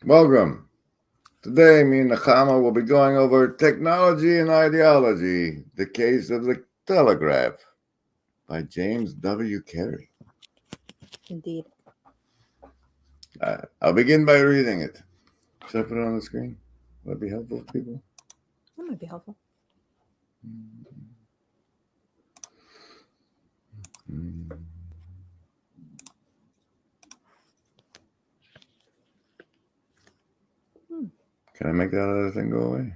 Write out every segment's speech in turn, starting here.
Welcome. Today, me and Nakama will be going over Technology and Ideology, the Case of the Telegraph by James W. Carey. Indeed. I'll begin by reading it. Should I put it on the screen? Would that be helpful to people? That might be helpful. Can I make that other thing go away?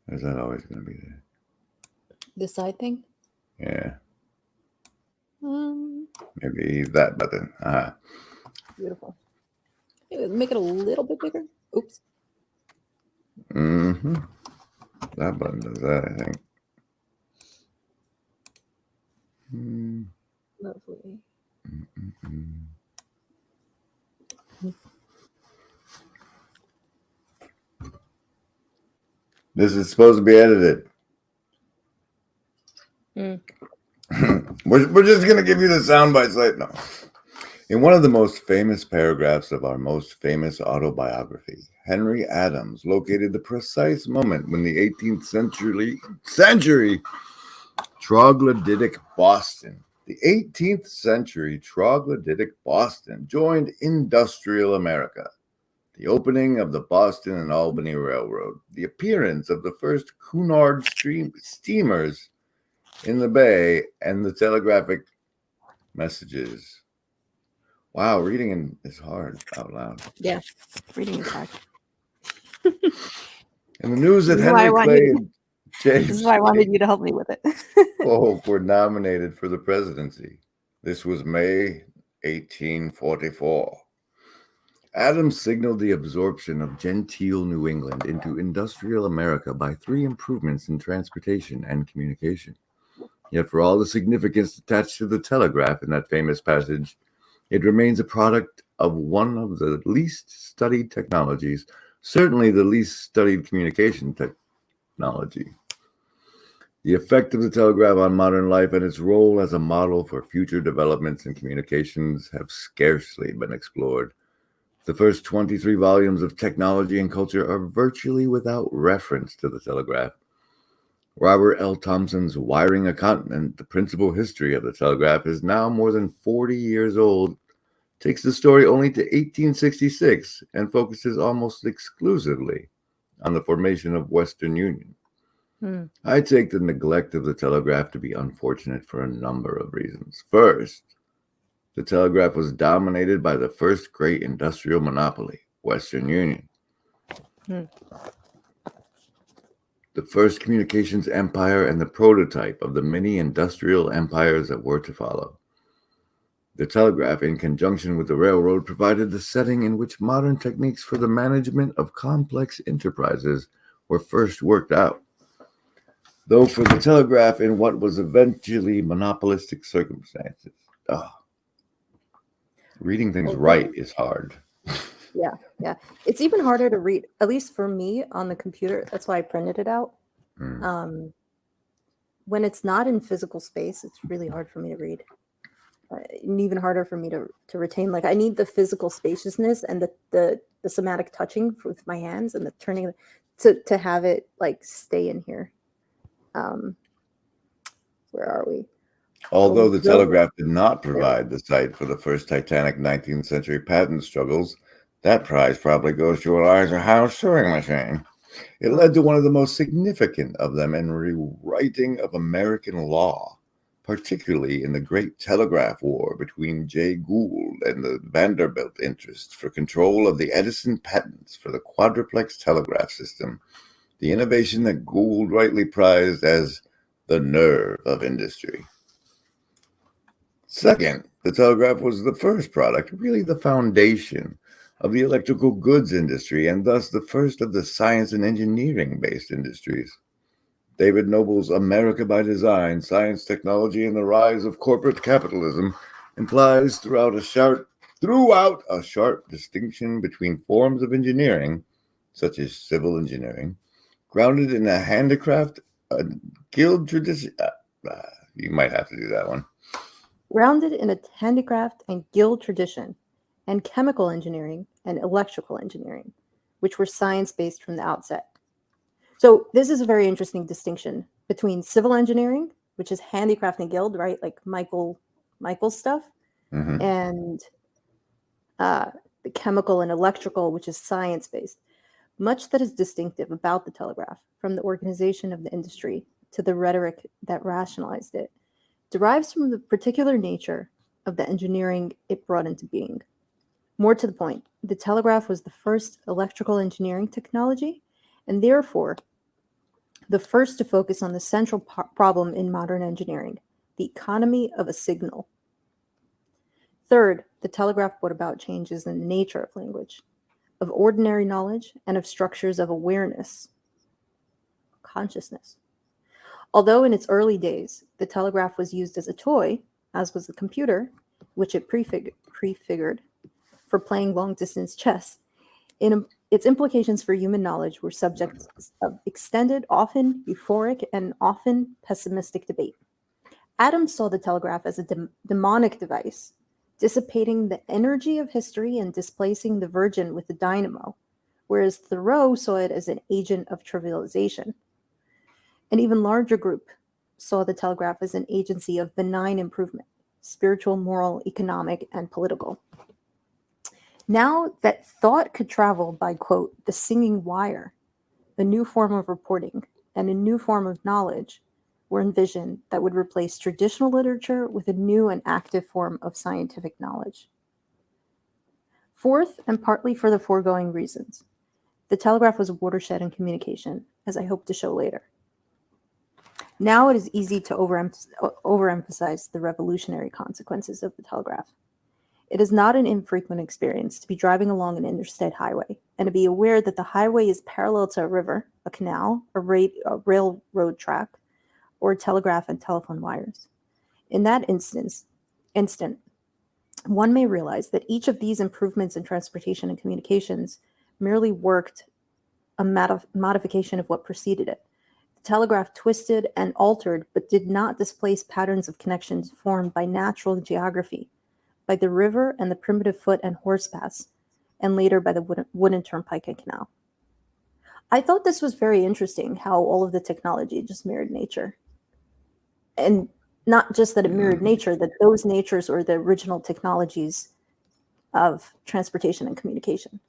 Or is that always going to be there? This side thing? Yeah. Um, Maybe that button. Beautiful. Make it a little bit bigger. Oops. Mm-hmm. That button does that, I think. Lovely. This is supposed to be edited. We're just going to give you the sound bites right now. In one of the most famous paragraphs of our most famous autobiography, Henry Adams located the precise moment when the 18th century troglodytic Boston, the 18th century troglodytic Boston joined industrial America. The opening of the Boston and Albany Railroad, the appearance of the first Cunard steamers in the bay, and the telegraphic messages. Wow, reading is hard out loud. Yeah, reading is hard. And the news that Henry Clay and James This is why I wanted you to help me with it. Polk were nominated for the presidency. This was May 1844. Adams signaled the absorption of genteel New England into industrial America by 3 improvements in transportation and communication. Yet for all the significance attached to the telegraph in that famous passage, it remains a product of one of the least studied technologies, certainly the least studied communication technology. The effect of the telegraph on modern life and its role as a model for future developments in communications have scarcely been explored. The first 23 volumes of Technology and Culture are virtually without reference to the telegraph. Robert L. Thompson's Wiring a Continent, the principal history of the telegraph, is now more than 40 years old, takes the story only to 1866, and focuses almost exclusively on the formation of Western Union. I take the neglect of the telegraph to be unfortunate for a number of reasons. First, the telegraph was dominated by the first great industrial monopoly, Western Union. The first communications empire and the prototype of the many industrial empires that were to follow. The telegraph, in conjunction with the railroad, provided the setting in which modern techniques for the management of complex enterprises were first worked out. Though for the telegraph in what was eventually monopolistic circumstances. Reading things right is hard. Yeah. It's even harder to read, at least for me on the computer. That's why I printed it out. When it's not in physical space, it's really hard for me to read. And even harder for me to retain. Like I need the physical spaciousness and the somatic touching with my hands and the turning to have it like stay in here. Where are we? Although the telegraph did not provide the site for the first Titanic 19th century patent struggles, that prize probably goes to Elijah Howe's sewing machine. It led to one of the most significant of them in rewriting of American law, particularly in the Great Telegraph War between Jay Gould and the Vanderbilt interests for control of the Edison patents for the quadruplex telegraph system, the innovation that Gould rightly prized as the nerve of industry. Second, the telegraph was the first product, really the foundation of the electrical goods industry, and thus the first of the science and engineering-based industries. David Noble's America by Design, Science, Technology, and the Rise of Corporate Capitalism implies throughout a sharp distinction between forms of engineering, such as civil engineering, grounded in a handicraft, a guild tradition. You might have to do that one. Grounded in a handicraft and guild tradition, and chemical engineering and electrical engineering, which were science-based from the outset. So this is a very interesting distinction between civil engineering, which is handicraft and guild, right? Like Michael's stuff, Mhm. and the chemical and electrical, which is science-based. Much that is distinctive about the Telegraph, from the organization of the industry to the rhetoric that rationalized it, derives from the particular nature of the engineering it brought into being. More to the point, the telegraph was the first electrical engineering technology, and therefore the first to focus on the central problem in modern engineering, the economy of a signal. Third, the telegraph brought about changes in the nature of language, of ordinary knowledge, and of structures of awareness, consciousness. Although in its early days, the telegraph was used as a toy, as was the computer, which it prefigured for playing long-distance chess, its implications for human knowledge were subject of extended, often euphoric, and often pessimistic debate. Adams saw the telegraph as a demonic device, dissipating the energy of history and displacing the virgin with the dynamo, whereas Thoreau saw it as an agent of trivialization. An even larger group saw the telegraph as an agency of benign improvement, spiritual, moral, economic, and political. Now that thought could travel by, quote, the singing wire, a new form of reporting and a new form of knowledge were envisioned that would replace traditional literature with a new and active form of scientific knowledge. Fourth, and partly for the foregoing reasons, the telegraph was a watershed in communication, as I hope to show later. Now it is easy to overemphasize the revolutionary consequences of the telegraph. It is not an infrequent experience to be driving along an interstate highway and to be aware that the highway is parallel to a river, a canal, a railroad track, or telegraph and telephone wires. In that instant, one may realize that each of these improvements in transportation and communications merely worked a modification of what preceded it. The telegraph twisted and altered, but did not displace patterns of connections formed by natural geography, by the river and the primitive foot and horse paths, and later by the wooden turnpike and canal. I thought this was very interesting, how all of the technology just mirrored nature. And not just that it mirrored nature, that those natures or the original technologies of transportation and communication.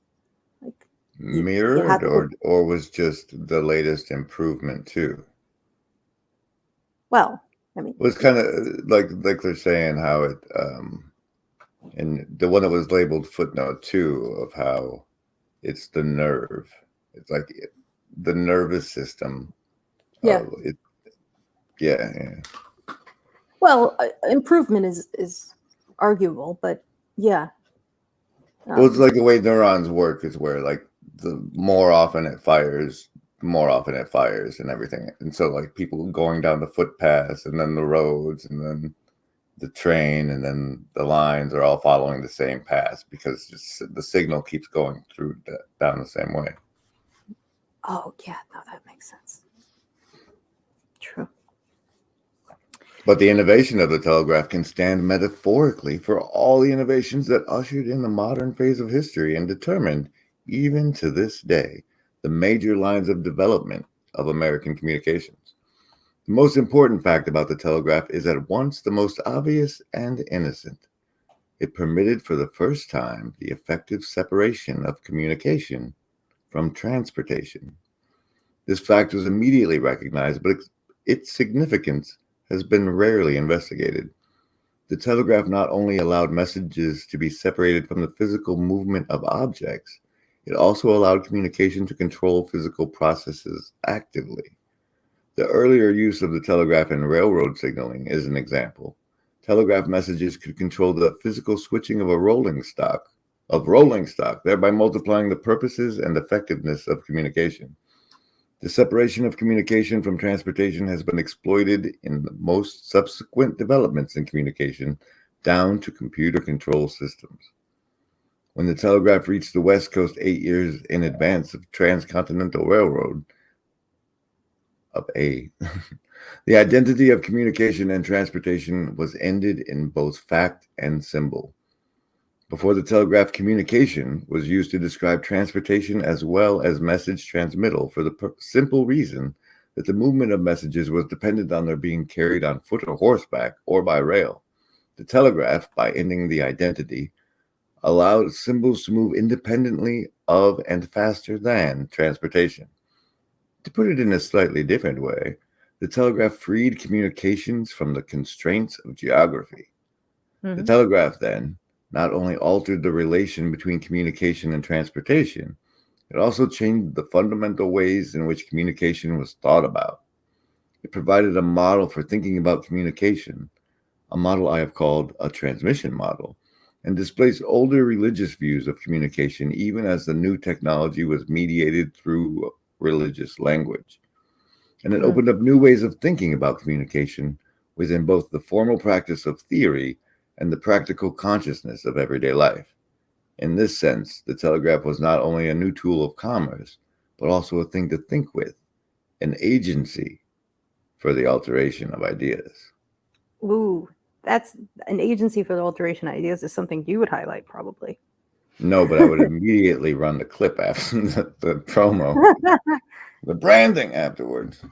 Like Mirrored or was just the latest improvement too? Well, I mean, It was kind of like they're saying how it and the one that was labeled footnote 2 of how it's the nerve. It's like the nervous system. Yeah. Yeah. Well, improvement is arguable, but yeah. Well, it's like the way neurons work is where like the more often it fires, and everything. And so like people going down the footpaths and then the roads and then the train and then the lines are all following the same path because just the signal keeps going through down the same way. Oh, yeah. No, that makes sense. True. But the innovation of the telegraph can stand metaphorically for all the innovations that ushered in the modern phase of history and determined, even to this day, the major lines of development of American communications. The most important fact about the telegraph is at once the most obvious and innocent. It permitted for the first time the effective separation of communication from transportation. This fact was immediately recognized, but its significance has been rarely investigated. The telegraph not only allowed messages to be separated from the physical movement of objects, it also allowed communication to control physical processes actively. The earlier use of the telegraph in railroad signaling is an example. Telegraph messages could control the physical switching of rolling stock, thereby multiplying the purposes and effectiveness of communication. The separation of communication from transportation has been exploited in the most subsequent developments in communication, down to computer control systems. When the telegraph reached the West Coast 8 years in advance of transcontinental railroad, the identity of communication and transportation was ended in both fact and symbol. Before the telegraph, communication was used to describe transportation as well as message transmittal for the simple reason that the movement of messages was dependent on their being carried on foot or horseback or by rail. The telegraph, by ending the identity, allowed symbols to move independently of and faster than transportation. To put it in a slightly different way, the telegraph freed communications from the constraints of geography. The telegraph, then, not only altered the relation between communication and transportation, it also changed the fundamental ways in which communication was thought about. It provided a model for thinking about communication, a model I have called a transmission model, and displaced older religious views of communication even as the new technology was mediated through religious language. And it opened up new ways of thinking about communication within both the formal practice of theory and the practical consciousness of everyday life. In this sense, the telegraph was not only a new tool of commerce, but also a thing to think with, an agency for the alteration of ideas. Ooh, that's an agency for the alteration of ideas is something you would highlight, probably. No, but I would immediately run the clip after the promo, the branding afterwards.